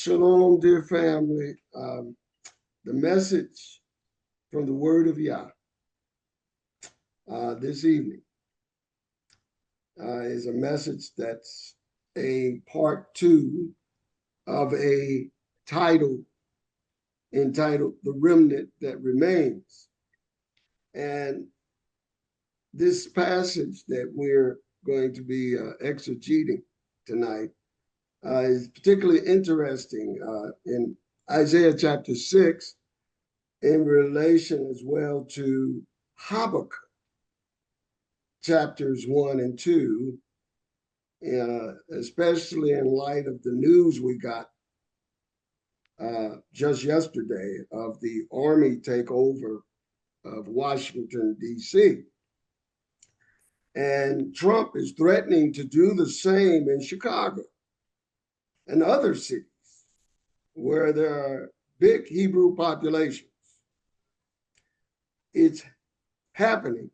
Shalom, dear family. The message from the Word of Yah this evening is a message that's a part two of a title entitled The Remnant That Remains. And this passage that we're going to be exegeting tonight is particularly interesting in Isaiah chapter 6 in relation as well to Habakkuk chapters 1 and 2, especially in light of the news we got just yesterday of the army takeover of Washington, D.C. And Trump is threatening to do the same in Chicago and other cities where there are big Hebrew populations. It's happening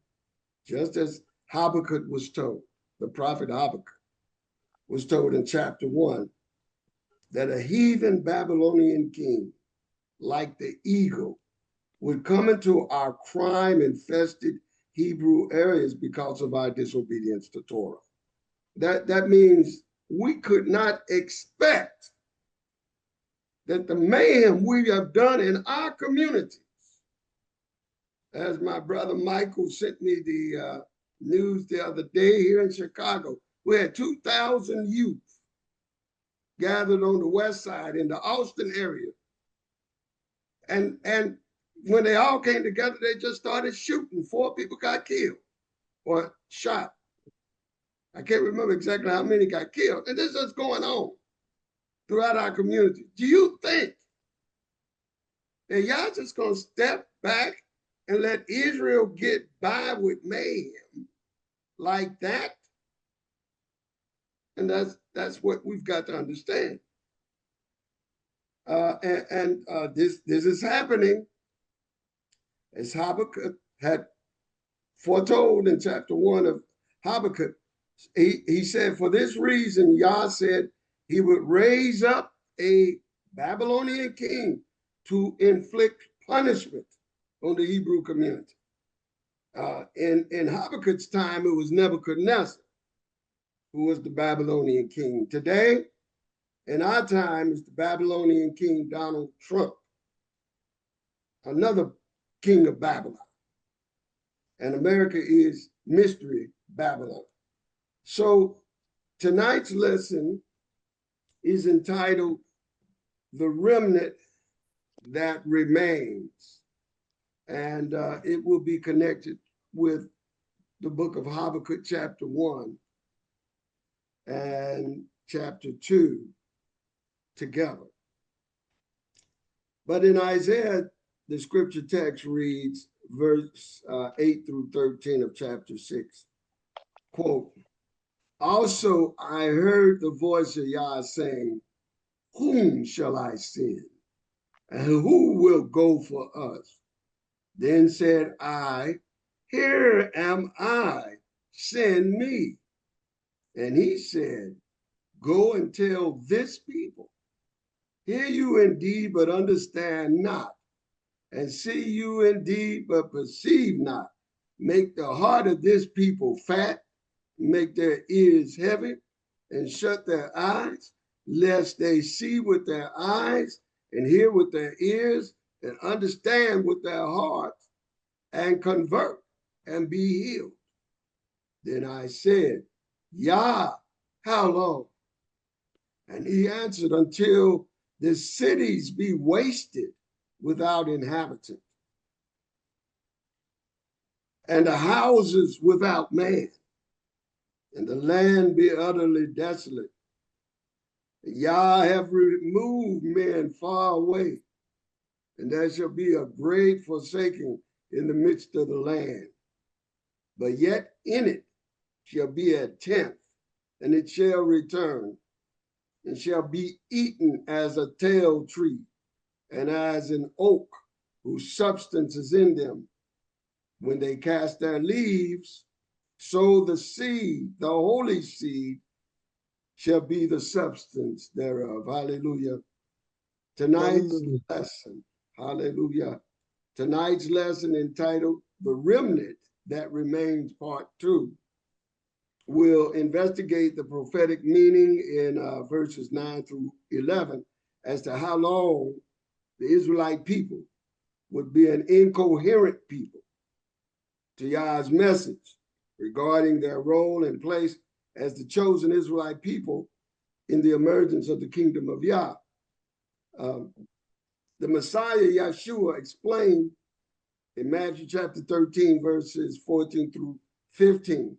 just as Habakkuk was told. The prophet Habakkuk was told in chapter 1 that a heathen Babylonian king, like the eagle, would come into our crime-infested Hebrew areas because of our disobedience to Torah. That means we could not expect that the mayhem we have done in our communities, as my brother Michael sent me the news the other day here in Chicago, we had 2,000 youth gathered on the west side in the Austin area. And when they all came together, they just started shooting. 4 people got killed or shot. I can't remember exactly how many got killed. And this is going on throughout our community. Do you think that y'all just gonna step back and let Israel get by with mayhem like that? And that's what we've got to understand. This is happening as Habakkuk had foretold in chapter 1 of Habakkuk. He said, for this reason, Yah said he would raise up a Babylonian king to inflict punishment on the Hebrew community. In Habakkuk's time, it was Nebuchadnezzar who was the Babylonian king. Today, in our time, it's the Babylonian king Donald Trump, another king of Babylon. And America is Mystery Babylon. So tonight's lesson is entitled The Remnant That Remains. And it will be connected with the book of Habakkuk chapter 1 and chapter 2 together. But in Isaiah, the scripture text reads, verse 8 through 13 of chapter 6, quote, also I heard the voice of Yah saying, whom shall I send? And who will go for us? Then said I, here am I, send me. And he said, go and tell this people, hear you indeed, but understand not, and see you indeed, but perceive not. Make the heart of this people fat, make their ears heavy, and shut their eyes, lest they see with their eyes, and hear with their ears, and understand with their hearts, and convert, and be healed. Then I said, Yah, how long? And he answered, until the cities be wasted without inhabitant, and the houses without man, and the land be utterly desolate. Yah have removed men far away, and there shall be a great forsaking in the midst of the land. But yet in it shall be a tenth, and it shall return, and shall be eaten as a tall tree, and as an oak whose substance is in them. When they cast their leaves, so the seed, the holy seed, shall be the substance thereof. Hallelujah. Tonight's Hallelujah. lesson, hallelujah. Tonight's lesson entitled The Remnant That Remains, Part 2, will investigate the prophetic meaning in verses 9 through 11 as to how long the Israelite people would be an incoherent people to Yah's message regarding their role and place as the chosen Israelite people in the emergence of the kingdom of Yah. The Messiah Yeshua explained in Matthew chapter 13, verses 14 through 15,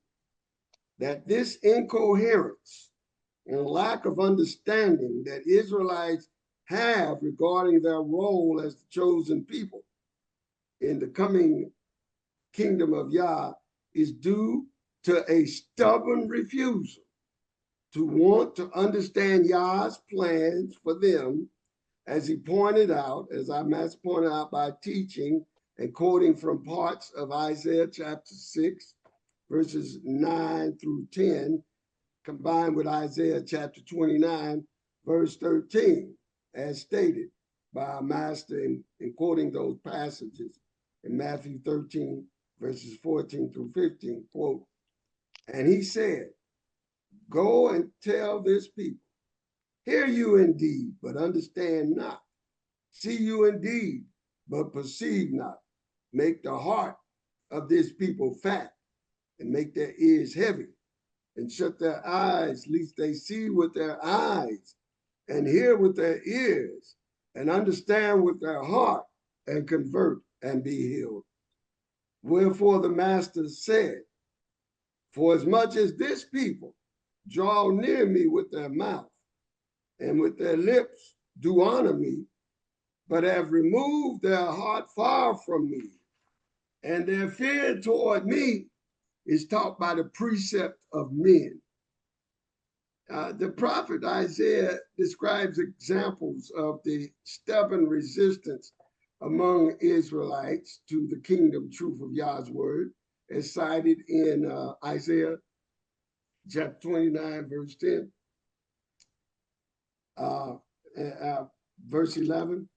that this incoherence and lack of understanding that Israelites have regarding their role as the chosen people in the coming kingdom of Yah is due to a stubborn refusal to want to understand Yah's plans for them, as he pointed out, as I must point out by teaching and quoting from parts of Isaiah chapter 6, verses 9 through 10, combined with Isaiah chapter 29, verse 13, as stated by our master in quoting those passages in Matthew 13, verses 14 through 15, quote, and he said, go and tell this people, hear you indeed, but understand not. See you indeed, but perceive not. Make the heart of this people fat and make their ears heavy and shut their eyes, lest they see with their eyes and hear with their ears and understand with their heart and convert and be healed. Wherefore the master said, for as much as this people draw near me with their mouth and with their lips do honor me, but have removed their heart far from me, and their fear toward me is taught by the precept of men. The prophet Isaiah describes examples of the stubborn resistance among Israelites to the kingdom truth of Yah's word, as cited in Isaiah chapter 29, verse 10, verse 11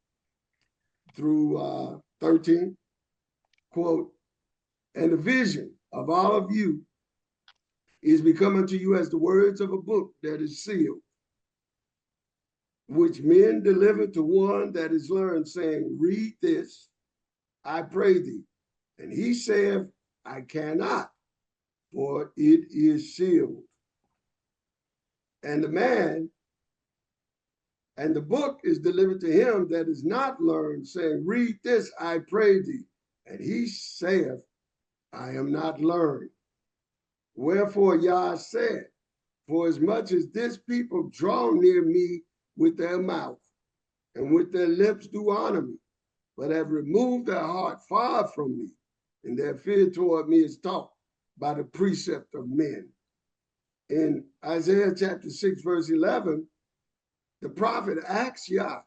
through 13, quote, and the vision of all of you is become unto you as the words of a book that is sealed, which men deliver to one that is learned, saying, read this, I pray thee. And he saith, I cannot, for it is sealed. And the man, and the book is delivered to him that is not learned, saying, read this, I pray thee. And he saith, I am not learned. Wherefore Yah said, for as much as this people draw near me with their mouth, and with their lips do honor me, but have removed their heart far from me, and their fear toward me is taught by the precept of men. In Isaiah chapter 6, verse 11, the prophet asks Yah,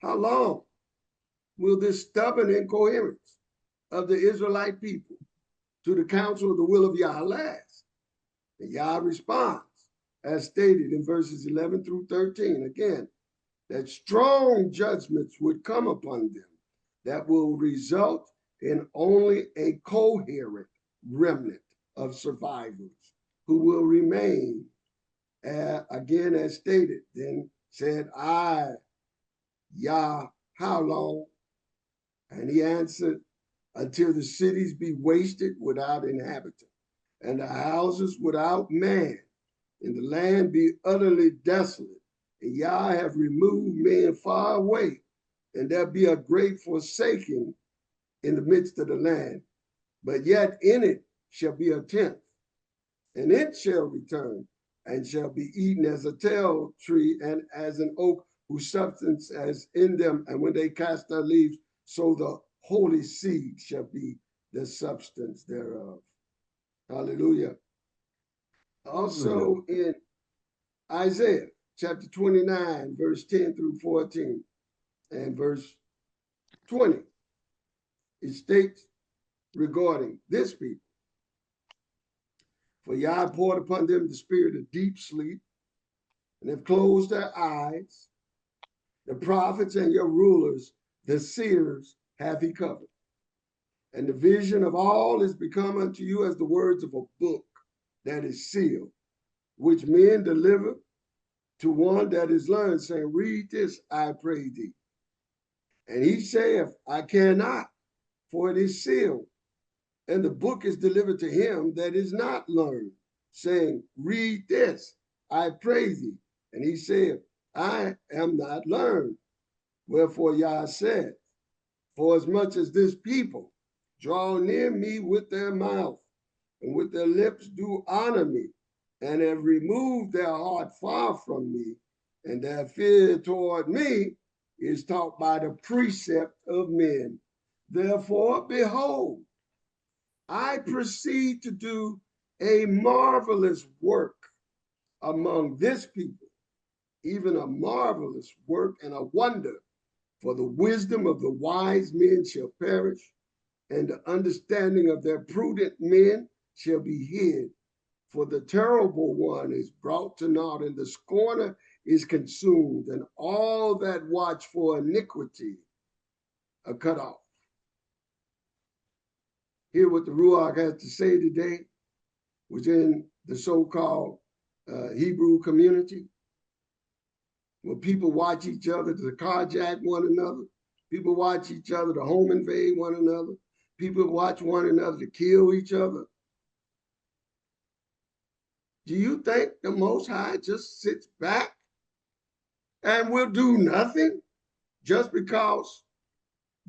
how long will this stubborn incoherence of the Israelite people to the counsel of the will of Yah last? And Yah responds, as stated in verses 11 through 13, again, that strong judgments would come upon them that will result in only a coherent remnant of survivors who will remain, again as stated. Then said I, Yah, how long? And he answered, until the cities be wasted without inhabitant, and the houses without man, and the land be utterly desolate, and Yah have removed men far away, and there be a great forsaking in the midst of the land. But yet in it shall be a tenth, and it shall return, and shall be eaten as a tell tree, and as an oak whose substance as in them, and when they cast their leaves, so the holy seed shall be the substance thereof. Hallelujah. Hallelujah. Also in Isaiah chapter 29, verse 10 through 14, and verse 20, it states regarding this people, for Yah poured upon them the spirit of deep sleep, and have closed their eyes, The prophets and your rulers, the seers, hath he covered. And the vision of all is become unto you as the words of a book that is sealed, which men deliver to one that is learned, saying, read this, I pray thee. And he saith, I cannot, for it is sealed. And the book is delivered to him that is not learned, saying, read this, I pray thee. And he said, I am not learned. Wherefore Yah said, for as much as this people draw near me with their mouth, and with their lips do honor me, and have removed their heart far from me, and their fear toward me is taught by the precept of men. Therefore, behold, I proceed to do a marvelous work among this people, even a marvelous work and a wonder, for the wisdom of the wise men shall perish, and the understanding of their prudent men shall be hid. For the terrible one is brought to naught, and the scorner is consumed, and all that watch for iniquity are cut off. Hear what the Ruach has to say today within the so-called Hebrew community, where people watch each other to carjack one another, people watch each other to home invade one another, people watch one another to kill each other. Do you think the Most High just sits back and will do nothing just because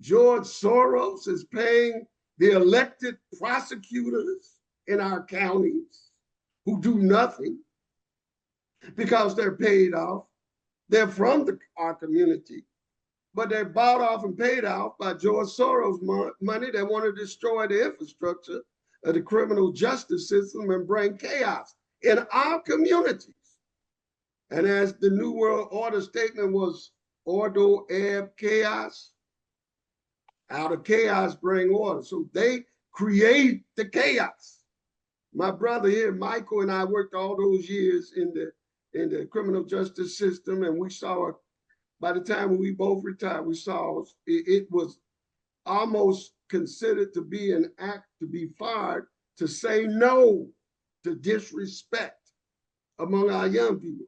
George Soros is paying the elected prosecutors in our counties who do nothing because they're paid off? They're from our community, but they're bought off and paid off by George Soros money. They want to destroy the infrastructure of the criminal justice system and bring chaos in our communities. And as the New World Order statement was, ordo ab chaos, out of chaos bring order. So they create the chaos. My brother here, Michael, and I worked all those years in the criminal justice system, and we saw, by the time we both retired, we saw it was almost considered to be an act to be fired, to say no to disrespect among our young people.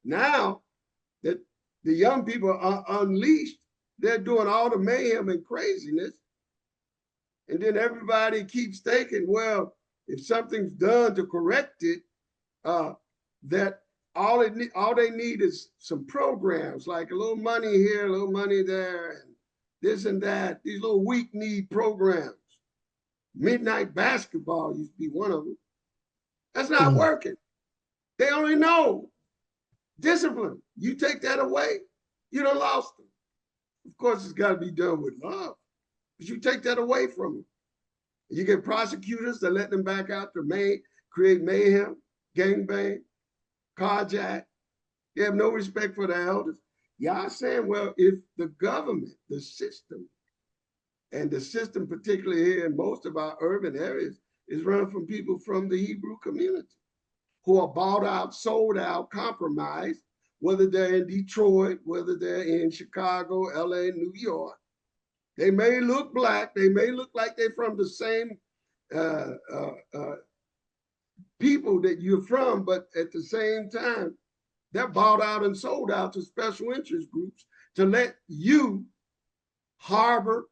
Now that the young people are unleashed, they're doing all the mayhem and craziness. And then everybody keeps thinking, well, if something's done to correct it, that all they need is some programs, like a little money here, a little money there, and this and that, these little weak-need programs. Midnight basketball used to be one of them. That's not working. They only know discipline. You take that away, you done lost them. Of course, it's got to be done with love, but you take that away from them. You get prosecutors that let them back out to create mayhem, gangbang, carjack. They have no respect for the elders. Y'all saying, well, if the government, the system, and the system, particularly here in most of our urban areas, is run from people from the Hebrew community who are bought out, sold out, compromised, whether they're in Detroit, whether they're in Chicago, LA, New York. They may look black, they may look like they're from the same people that you're from, but at the same time, they're bought out and sold out to special interest groups to let you harbor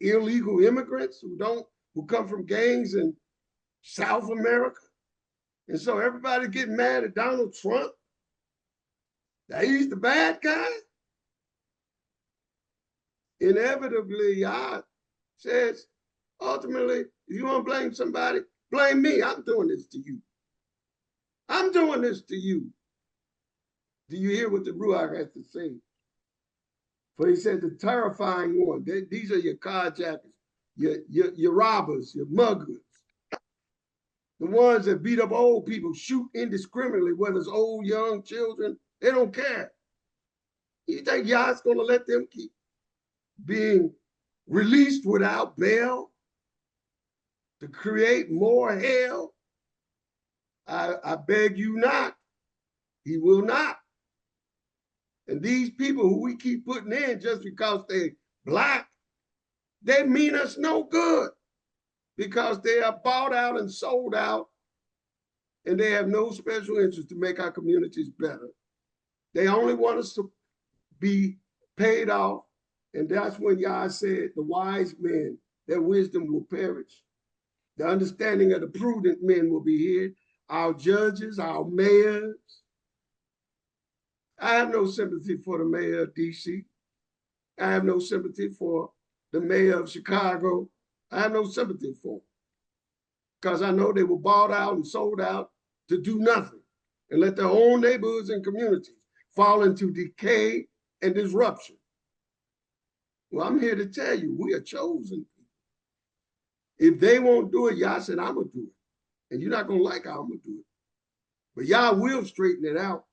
illegal immigrants who come from gangs in South America. And so everybody getting mad at Donald Trump, that he's the bad guy. Inevitably, Yah says, ultimately, if you want to blame somebody, blame me. I'm doing this to you. I'm doing this to you. Do you hear what the Ruach has to say? For he said, the terrifying one. These are your carjackers, your robbers, your muggers. The ones that beat up old people, shoot indiscriminately, whether it's old, young, children, they don't care. You think Yah's going to let them keep being released without bail to create more hell? I beg you not. He will not. And these people who we keep putting in just because they black, they mean us no good because they are bought out and sold out, and they have no special interest to make our communities better. They only want us to be paid off. And that's when Yah said, the wise men, their wisdom will perish. The understanding of the prudent men will be hid. Our judges, our mayors. I have no sympathy for the mayor of DC. I have no sympathy for the mayor of Chicago. I have no sympathy for them because I know they were bought out and sold out to do nothing and let their own neighborhoods and communities fall into decay and disruption. Well, I'm here to tell you, we are chosen. If they won't do it, Yah said, I'm going to do it. And you're not going to like how I'm going to do it. But Yah will straighten it out.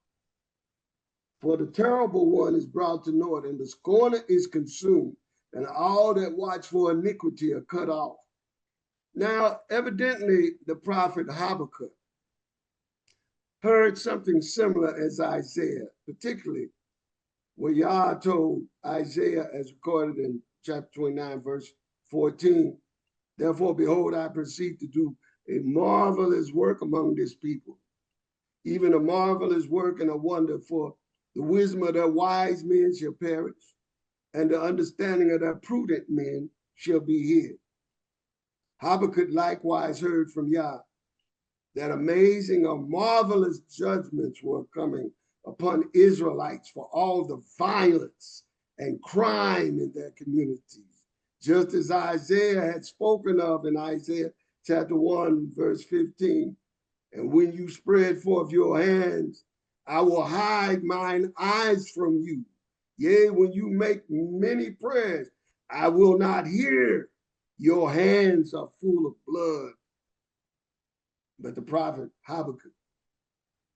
For the terrible one is brought to naught, and the scorner is consumed, and all that watch for iniquity are cut off. Now, evidently, the prophet Habakkuk heard something similar as Isaiah, particularly when Yah told Isaiah, as recorded in chapter 29, verse 14, therefore, behold, I proceed to do a marvelous work among this people, even a marvelous work and a wonder, for the wisdom of their wise men shall perish, and the understanding of their prudent men shall be hid. Habakkuk likewise heard from Yah that amazing or marvelous judgments were coming upon Israelites for all the violence and crime in their communities, just as Isaiah had spoken of in Isaiah chapter 1, verse 15. And when you spread forth your hands, I will hide mine eyes from you. Yea, when you make many prayers, I will not hear. Your hands are full of blood. But the prophet Habakkuk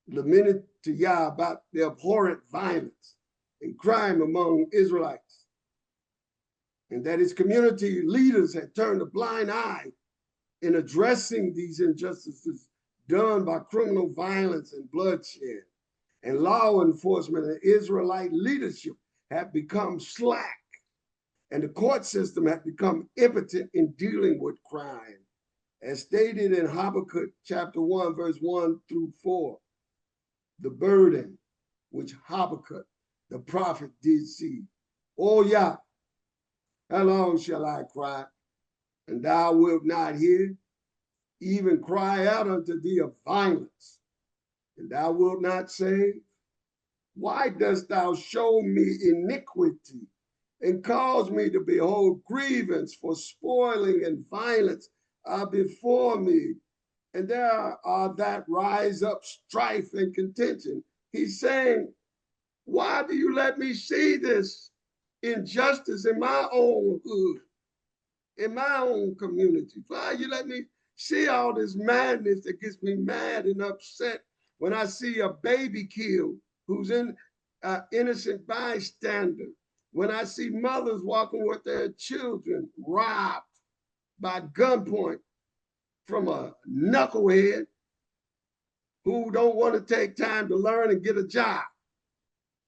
lamented to Yah about the abhorrent violence and crime among Israelites, and that his community leaders had turned a blind eye in addressing these injustices done by criminal violence and bloodshed. And law enforcement and Israelite leadership had become slack, and the court system had become impotent in dealing with crime. As stated in Habakkuk chapter 1, verse 1 through 4, the burden which Habakkuk, the prophet, did see. O Yah, how long shall I cry, and thou wilt not hear? Even cry out unto thee of violence, and thou wilt not save? Why dost thou show me iniquity and cause me to behold grievance? For spoiling and violence are before me, and there are that rise up strife and contention. He's saying, why do you let me see this injustice in my own hood, in my own community? Why you let me see all this madness that gets me mad and upset when I see a baby killed who's in innocent bystander, when I see mothers walking with their children robbed by gunpoint from a knucklehead who don't want to take time to learn and get a job.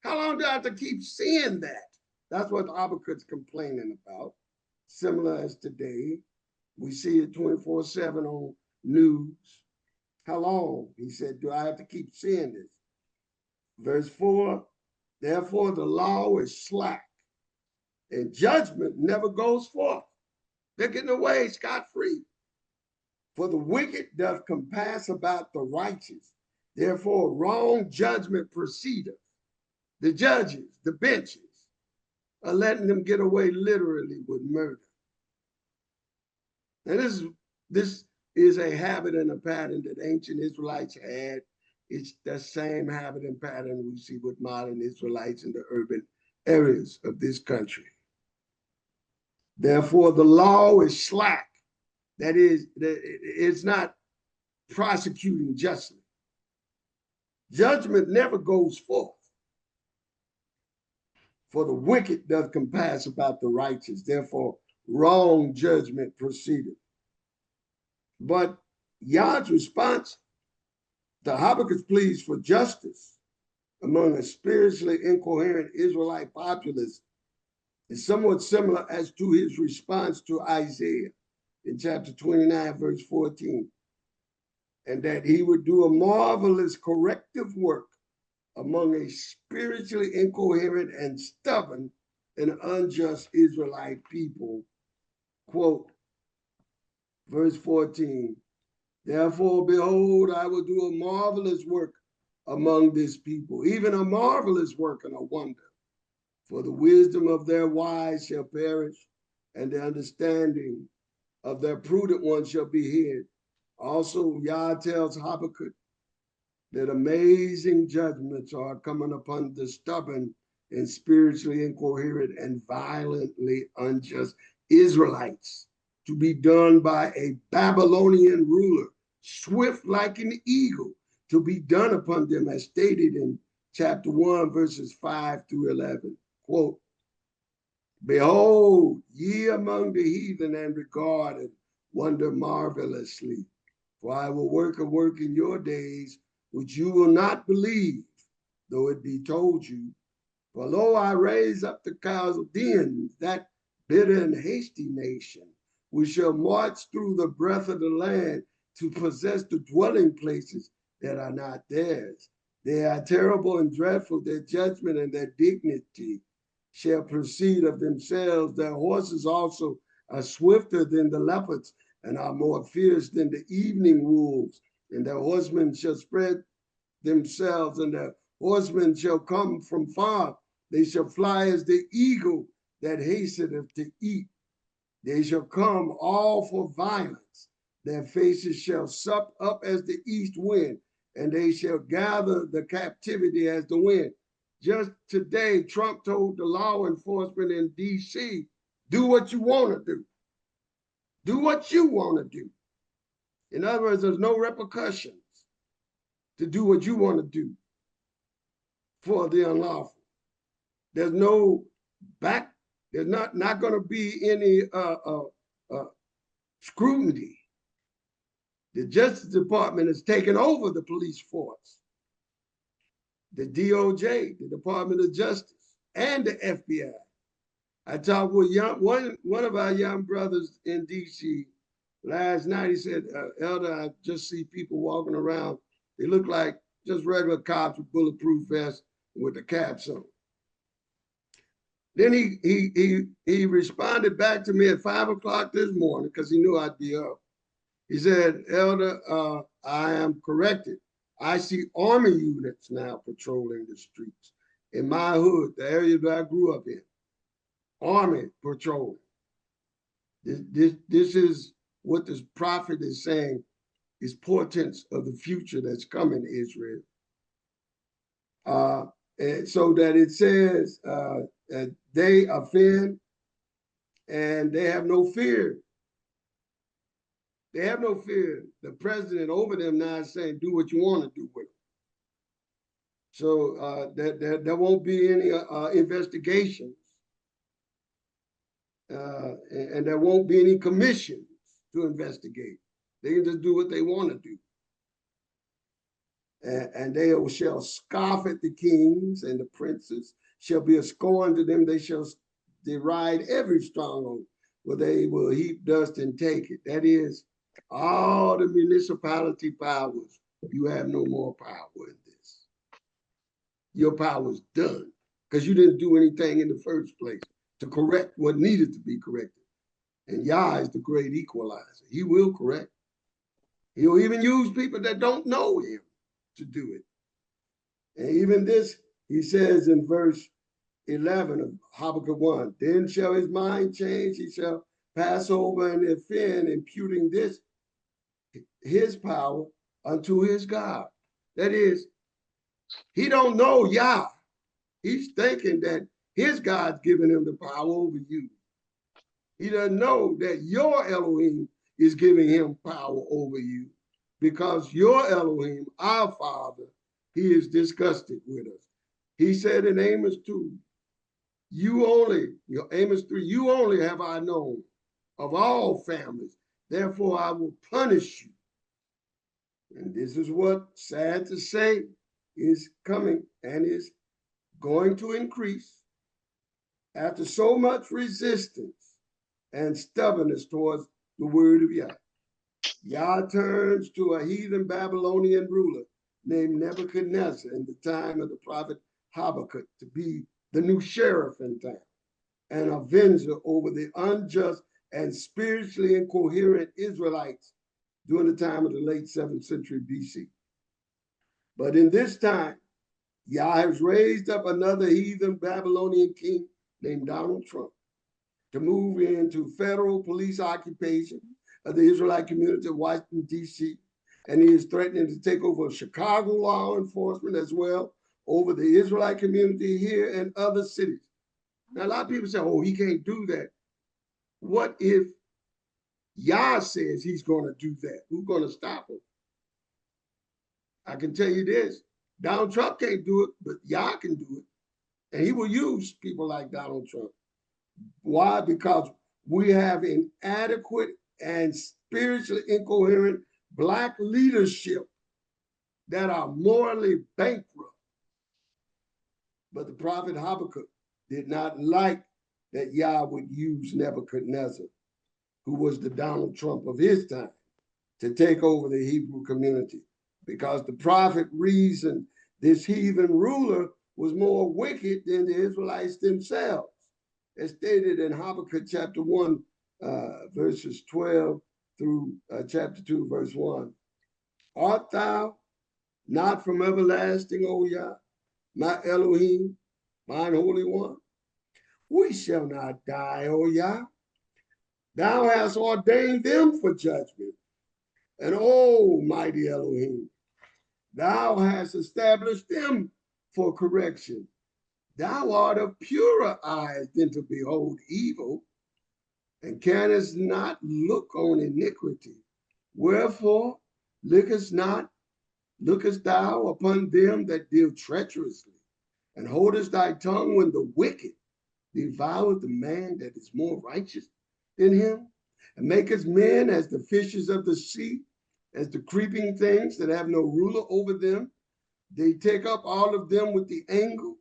How long do I have to keep seeing that? That's what Habakkuk's complaining about. Similar as today, we see it 24/7 on news. How long, he said, do I have to keep seeing this? Verse 4, therefore the law is slack, and judgment never goes forth. They're getting away scot-free. For the wicked doth compass about the righteous. Therefore wrong judgment proceedeth. The judges, the benches, are letting them get away literally with murder. And this is a habit and a pattern that ancient Israelites had. It's the same habit and pattern we see with modern Israelites in the urban areas of this country. Therefore, the law is slack. That is, it's not prosecuting justly. Judgment never goes forth. For the wicked doth compass about the righteous. Therefore, wrong judgment proceedeth. But Yah's response to Habakkuk's pleas for justice among a spiritually incoherent Israelite populace is somewhat similar as to his response to Isaiah in chapter 29, verse 14, and that he would do a marvelous corrective work among a spiritually incoherent and stubborn and unjust Israelite people. Quote, verse 14, therefore, behold, I will do a marvelous work among this people, even a marvelous work and a wonder. For the wisdom of their wise shall perish, and the understanding of their prudent ones shall be hid. Also, Yah tells Habakkuk that amazing judgments are coming upon the stubborn and spiritually incoherent and violently unjust Israelites, to be done by a Babylonian ruler, swift like an eagle, to be done upon them, as stated in chapter 1, verses 5 through 11. Quote, behold, ye among the heathen, and regard and wonder marvelously. For I will work a work in your days which you will not believe, though it be told you. For lo, I raise up the Chaldeans, that bitter and hasty nation, which shall march through the breadth of the land to possess the dwelling places that are not theirs. They are terrible and dreadful, their judgment and their dignity shall proceed of themselves. Their horses also are swifter than the leopards and are more fierce than the evening wolves. And their horsemen shall spread themselves, and their horsemen shall come from far. They shall fly as the eagle that hasteneth to eat. They shall come all for violence. Their faces shall sup up as the east wind, and they shall gather the captivity as the wind. Just today, Trump told the law enforcement in DC, do what you want to do. Do what you want to do. In other words, there's no repercussions to do what you want to do for the unlawful. There's no back, there's not going to be any scrutiny. The Justice Department has taken over the police force. The DOJ, the Department of Justice, and the FBI. I talked with one of our young brothers in DC last night. He said, Elder, I just see people walking around. They look like just regular cops with bulletproof vests with the caps on. Then he responded back to me at 5 o'clock this morning because he knew I'd be up. He said, Elder, I am corrected. I see Army units now patrolling the streets. In my hood, the area that I grew up in, Army patrolling. This is what this prophet is saying is portents of the future that's coming to Israel. And so that it says they offend and they have no fear. They have no fear. The president over them now is saying, do what you want to do with them. So there won't be any investigations. And there won't be any commissions to investigate. They can just do what they want to do. And they shall scoff at the kings, and the princes shall be a scorn to them. They shall deride every stronghold, where they will heap dust and take it. That is, all the municipality powers, you have no more power in this. Your power's done because you didn't do anything in the first place to correct what needed to be corrected. And Yah is the great equalizer. He will correct. He'll even use people that don't know him to do it. And even this, he says in verse 11 of Habakkuk 1, then shall his mind change, he shall pass over and offend, imputing this, his power, unto his God. That is, he don't know Yah. He's thinking that his God's giving him the power over you. He doesn't know that your Elohim is giving him power over you, because your Elohim, our Father, he is disgusted with us. He said in Amos 2, Amos 3, you only have I known of all families. Therefore, I will punish you. And this is what, sad to say, is coming and is going to increase after so much resistance and stubbornness towards the word of Yah. Yah turns to a heathen Babylonian ruler named Nebuchadnezzar in the time of the prophet Habakkuk to be the new sheriff in town, an avenger over the unjust and spiritually incoherent Israelites during the time of the late 7th century BC. But in this time, Yah has raised up another heathen Babylonian king named Donald Trump to move into federal police occupation of the Israelite community of Washington, D.C. And he is threatening to take over Chicago law enforcement as well over the Israelite community here and other cities. Now, a lot of people say, oh, he can't do that. What if Yah says he's going to do that? Who's going to stop him? I can tell you this, Donald Trump can't do it, but Yah can do it. And he will use people like Donald Trump. Why? Because we have inadequate and spiritually incoherent Black leadership that are morally bankrupt. But the prophet Habakkuk did not like that Yah would use Nebuchadnezzar, who was the Donald Trump of his time, to take over the Hebrew community, because the prophet reasoned this heathen ruler was more wicked than the Israelites themselves, as stated in Habakkuk chapter 1, verses 12 through chapter 2, verse 1. Art thou not from everlasting, O Yah, my Elohim, mine Holy One? We shall not die, O Yah. Thou hast ordained them for judgment. And O mighty Elohim, thou hast established them for correction. Thou art of purer eyes than to behold evil, and canst not look on iniquity. Wherefore lookest thou upon them that deal treacherously, and holdest thy tongue when the wicked devoureth the man that is more righteous than him, and makest men as the fishes of the sea, as the creeping things that have no ruler over them. They take up all of them with the angle.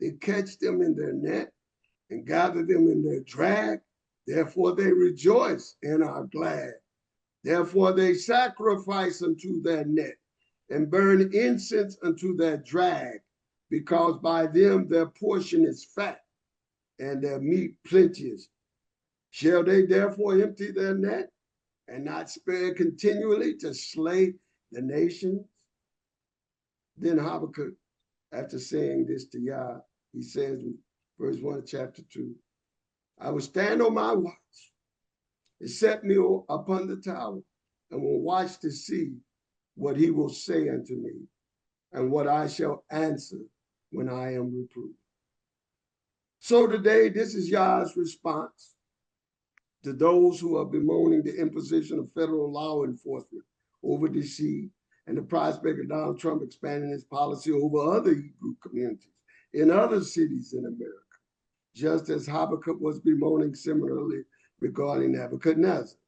They catch them in their net and gather them in their drag. Therefore they rejoice and are glad. Therefore they sacrifice unto their net and burn incense unto their drag, because by them their portion is fat and their meat plenteous. Shall they therefore empty their net and not spare continually to slay the nations? Then Habakkuk, after saying this to Yah, he says in verse 1 of chapter 2, I will stand on my watch and set me upon the tower, and will watch to see what he will say unto me, and what I shall answer when I am reproved. So today, this is Yah's response to those who are bemoaning the imposition of federal law enforcement over DC and the prospect of Donald Trump expanding his policy over other Hebrew communities in other cities in America, just as Habakkuk was bemoaning similarly regarding Nebuchadnezzar.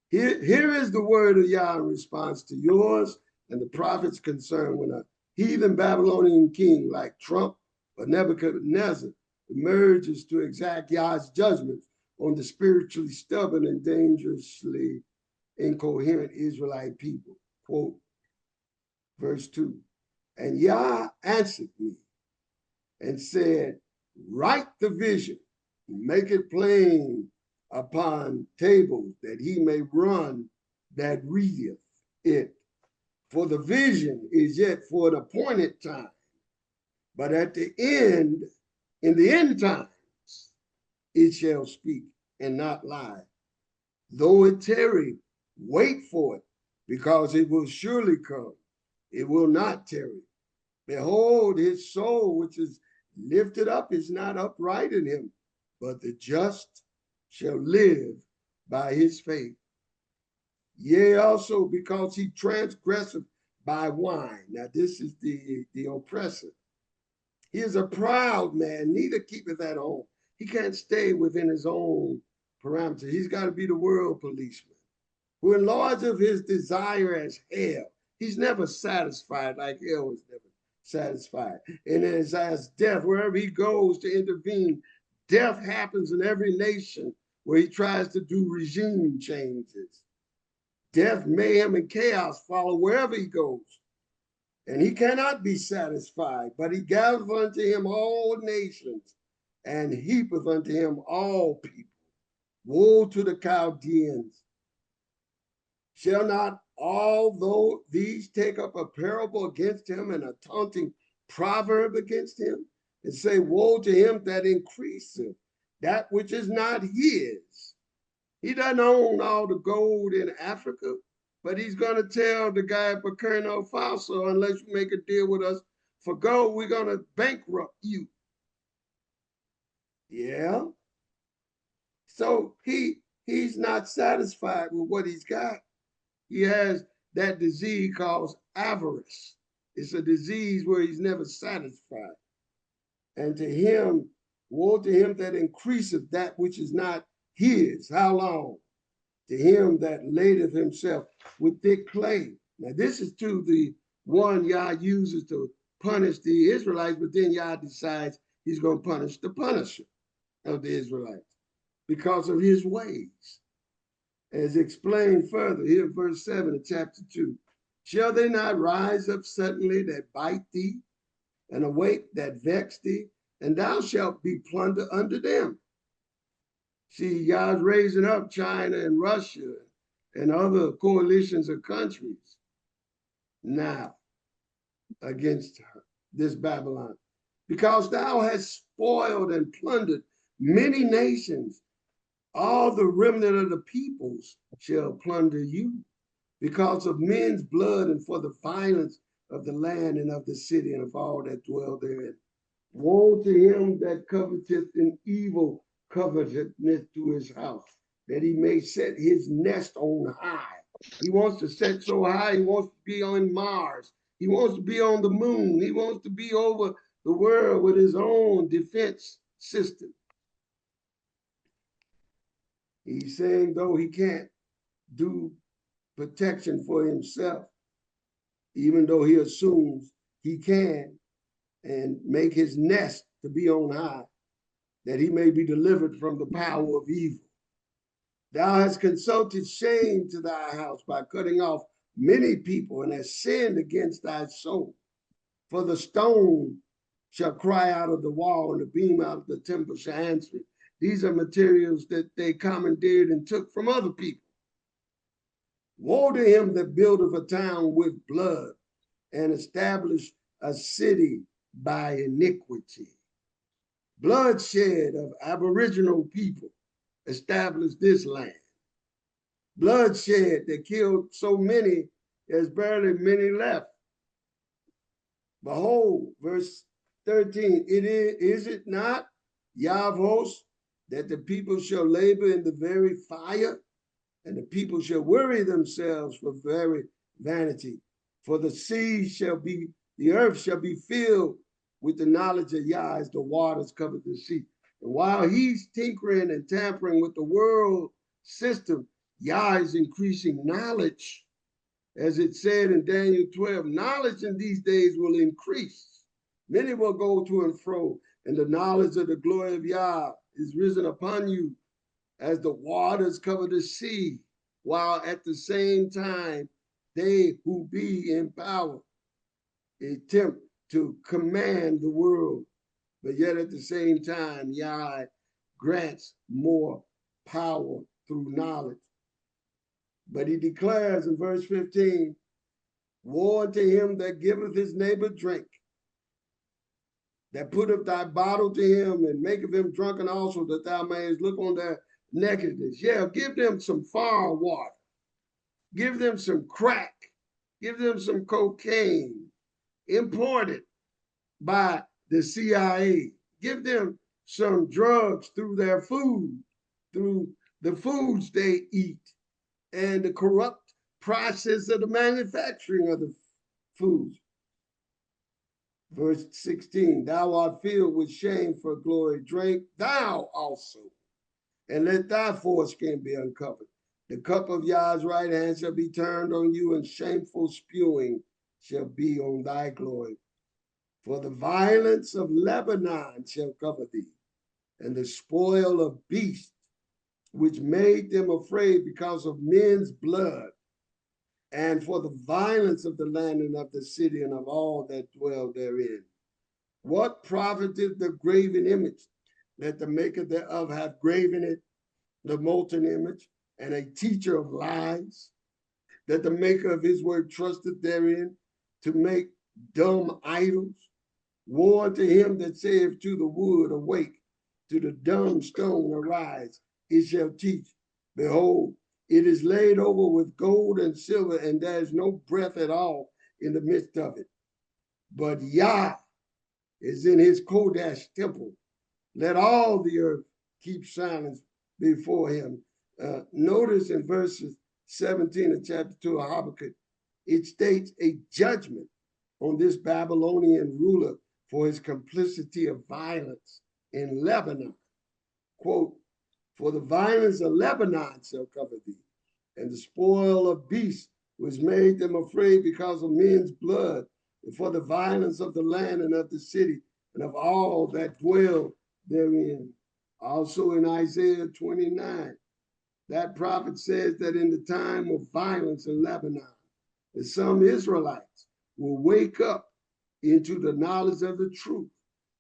Here is the word of Yah in response to yours and the prophet's concern when a heathen Babylonian king like Trump or Nebuchadnezzar emerges to exact Yah's judgments on the spiritually stubborn and dangerously incoherent Israelite people. Quote, verse 2, and Yah answered me and said, write the vision, make it plain upon tables, that he may run that readeth it. For the vision is yet for an appointed time, but at the end, in the end times, it shall speak and not lie. Though it tarry, wait for it, because it will surely come. It will not tarry. Behold, his soul, which is lifted up, is not upright in him, but the just shall live by his faith. Yea, also because he transgresseth by wine. Now, this is the oppressor. He is a proud man, neither keepeth at home. He can't stay within his own parameters. He's got to be the world policeman, who enlarges his desire as hell. He's never satisfied like hell was never satisfied. And it's as death, wherever he goes to intervene, death happens in every nation where he tries to do regime changes. Death, mayhem, and chaos follow wherever he goes. And he cannot be satisfied, but he gathereth unto him all nations and heapeth unto him all people. Woe to the Chaldeans! Shall not all these take up a parable against him and a taunting proverb against him, and say, woe to him that increaseth that which is not his? He doesn't own all the gold in Africa, but he's going to tell the guy at Burkina Faso, unless you make a deal with us for gold, we're going to bankrupt you. Yeah. So he's not satisfied with what he's got. He has that disease called avarice. It's a disease where he's never satisfied. And to him, woe to him that increaseth that which is not his. How long? To him that ladeth himself with thick clay. Now, this is to the one Yah uses to punish the Israelites, but then Yah decides he's going to punish the punisher of the Israelites because of his ways. As explained further here in verse 7 of chapter 2. Shall they not rise up suddenly that bite thee, and awake that vex thee, and thou shalt be plundered under them? See, Yah's raising up China and Russia and other coalitions of countries now against this Babylon, because thou hast spoiled and plundered many nations. All the remnant of the peoples shall plunder you because of men's blood and for the violence of the land and of the city and of all that dwell therein. Woe to him that coveteth in evil covetousness to his house, that he may set his nest on high. He wants to set so high, he wants to be on Mars. He wants to be on the moon. He wants to be over the world with his own defense system. He's saying, though he can't do protection for himself, even though he assumes he can, and make his nest to be on high, that he may be delivered from the power of evil. Thou hast consulted shame to thy house by cutting off many people, and hast sinned against thy soul. For the stone shall cry out of the wall, and the beam out of the temple shall answer. These are materials that they commandeered and took from other people. Woe to him that buildeth a town with blood and establish a city by iniquity. Bloodshed of Aboriginal people established this land. Bloodshed that killed so many, there's barely many left. Behold, verse 13, is it not Yah of hosts, that the people shall labor in the very fire, and the people shall weary themselves for very vanity. For the earth shall be filled with the knowledge of Yah as the waters cover the sea. And while he's tinkering and tampering with the world system, Yah is increasing knowledge. As it said in Daniel 12, knowledge in these days will increase. Many will go to and fro, and the knowledge of the glory of Yah is risen upon you as the waters cover the sea, while at the same time they who be in power attempt to command the world, but yet at the same time Yah grants more power through knowledge. But he declares in verse 15, woe unto him that giveth his neighbor drink, that putteth thy bottle to him and maketh him drunken also, that thou mayest look on their nakedness. Yeah, give them some far water. Give them some crack. Give them some cocaine imported by the CIA. Give them some drugs through their food, through the foods they eat, and the corrupt process of the manufacturing of the foods. Verse 16, thou art filled with shame for glory. Drink thou also, and let thy foreskin be uncovered. The cup of Yah's right hand shall be turned on you, and shameful spewing shall be on thy glory. For the violence of Lebanon shall cover thee, and the spoil of beasts, which made them afraid because of men's blood, and for the violence of the land and of the city and of all that dwell therein. What profited the graven image? Let the maker thereof have graven it, the molten image, and a teacher of lies, that the maker of his word trusted therein to make dumb idols. Woe unto him that saith to the wood, awake, to the dumb stone, arise, it shall teach. Behold, it is laid over with gold and silver, and there is no breath at all in the midst of it. But Yah is in his Kodesh temple. Let all the earth keep silence before him. Notice in verses 17 of chapter 2 of Habakkuk, it states a judgment on this Babylonian ruler for his complicity of violence in Lebanon. Quote, for the violence of Lebanon shall cover thee, and the spoil of beasts which made them afraid because of men's blood, and for the violence of the land and of the city, and of all that dwell therein. Also in Isaiah 29, that prophet says that in the time of violence in Lebanon, that some Israelites will wake up into the knowledge of the truth,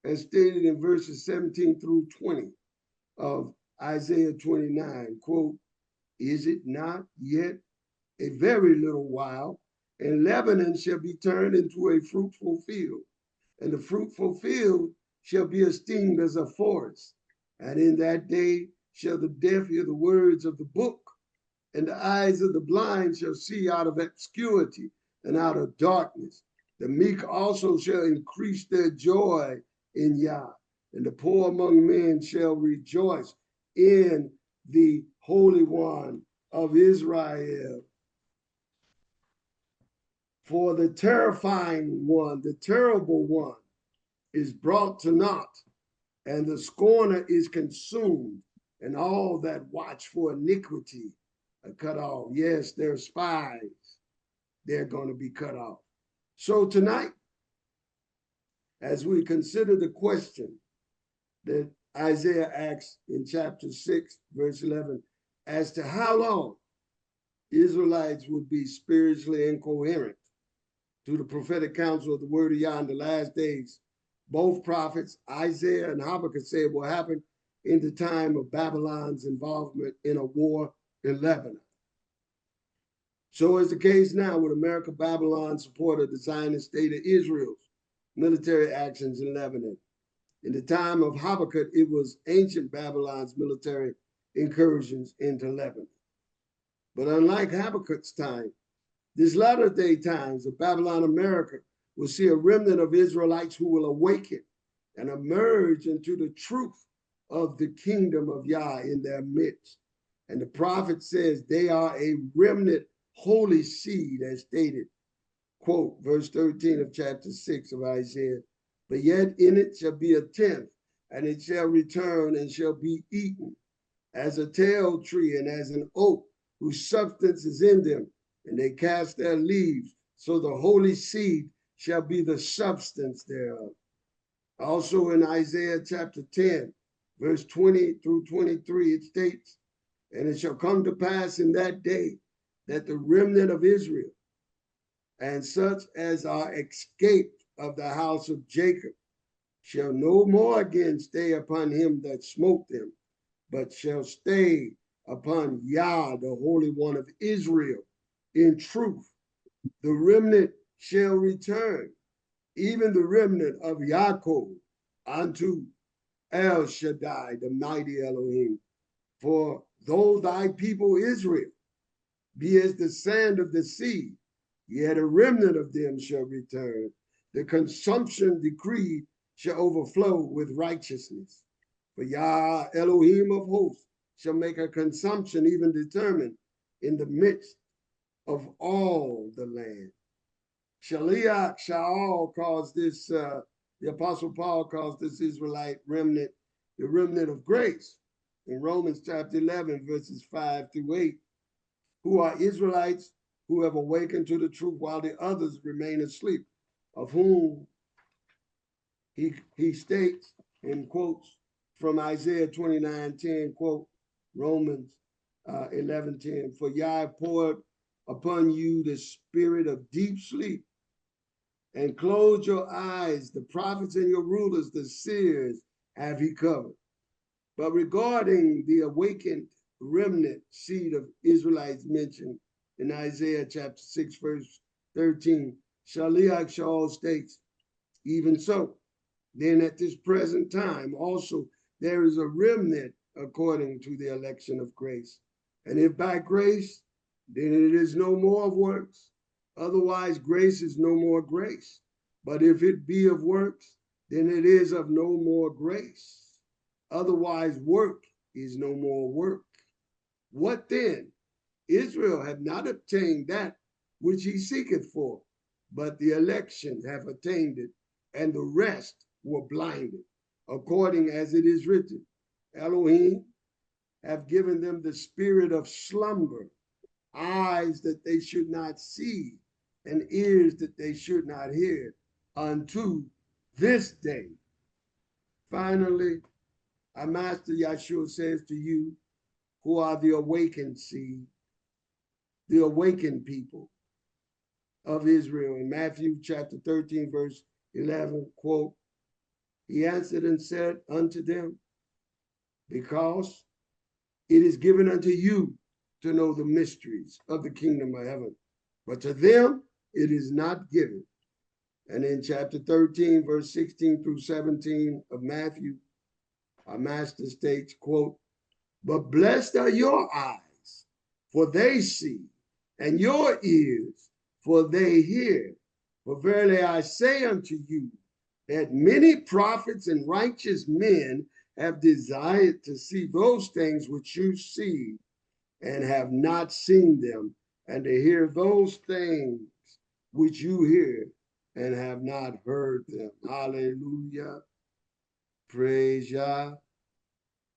as stated in verses 17 through 20 of Isaiah 29. Quote, is it not yet a very little while, and Lebanon shall be turned into a fruitful field, and the fruitful field shall be esteemed as a forest. And in that day shall the deaf hear the words of the book, and the eyes of the blind shall see out of obscurity and out of darkness. The meek also shall increase their joy in Yah, and the poor among men shall rejoice in the Holy One of Israel. For the terrifying one, the terrible one, is brought to naught, and the scorner is consumed, and all that watch for iniquity are cut off. Yes, they're spies. They're going to be cut off. So tonight, as we consider the question that Isaiah asks in chapter 6, verse 11, as to how long Israelites would be spiritually incoherent through the prophetic counsel of the word of Yah in the last days, both prophets, Isaiah and Habakkuk, say it will happen in the time of Babylon's involvement in a war in Lebanon. So is the case now with America, Babylon support of the Zionist state of Israel's military actions in Lebanon. In the time of Habakkuk, it was ancient Babylon's military incursions into Lebanon. But unlike Habakkuk's time, this latter day times of Babylon America will see a remnant of Israelites who will awaken and emerge into the truth of the kingdom of Yah in their midst. And the prophet says they are a remnant holy seed, as stated, quote, verse 13 of chapter 6 of Isaiah. But yet in it shall be a tenth, and it shall return and shall be eaten, as a tall tree and as an oak whose substance is in them, and they cast their leaves. So the holy seed shall be the substance thereof. Also in Isaiah chapter 10, verse 20 through 23, it states, and it shall come to pass in that day that the remnant of Israel and such as are escaped of the house of Jacob shall no more again stay upon him that smote them, but shall stay upon Yah, the Holy One of Israel. In truth, the remnant shall return, even the remnant of Yaakov, unto El Shaddai, the mighty Elohim. For though thy people Israel be as the sand of the sea, yet a remnant of them shall return. The consumption decreed shall overflow with righteousness. For Yah, Elohim of hosts, shall make a consumption even determined in the midst of all the land. Shaliach Shaul calls this, the Apostle Paul calls this Israelite remnant, the remnant of grace. In Romans chapter 11, verses 5 through 8, who are Israelites who have awakened to the truth while the others remain asleep, of whom He states in quotes from Isaiah 29:10, quote, Romans 11:10, for Yah poured upon you the spirit of deep sleep and closed your eyes, the prophets and your rulers, the seers have he covered. But regarding the awakened remnant seed of Israelites mentioned in Isaiah chapter 6, verse 13, Shaliach Shaul states, even so, then at this present time also there is a remnant according to the election of grace. And if by grace, then it is no more of works. Otherwise, grace is no more grace. But if it be of works, then it is of no more grace. Otherwise, work is no more work. What then? Israel have not obtained that which he seeketh for, but the election have attained it, and the rest were blinded, according as it is written, Elohim have given them the spirit of slumber, eyes that they should not see, and ears that they should not hear, unto this day. Finally, our Master Yahshua says to you, who are the awakened seed, the awakened people of Israel, in Matthew chapter 13, verse 11, quote, he answered and said unto them, because it is given unto you to know the mysteries of the kingdom of heaven, but to them it is not given. And in chapter 13, verse 16 through 17 of Matthew, our master states, quote, but blessed are your eyes, for they see, and your ears, for they hear. For verily I say unto you, that many prophets and righteous men have desired to see those things which you see, and have not seen them, and to hear those things which you hear, and have not heard them. Hallelujah. Praise Yah.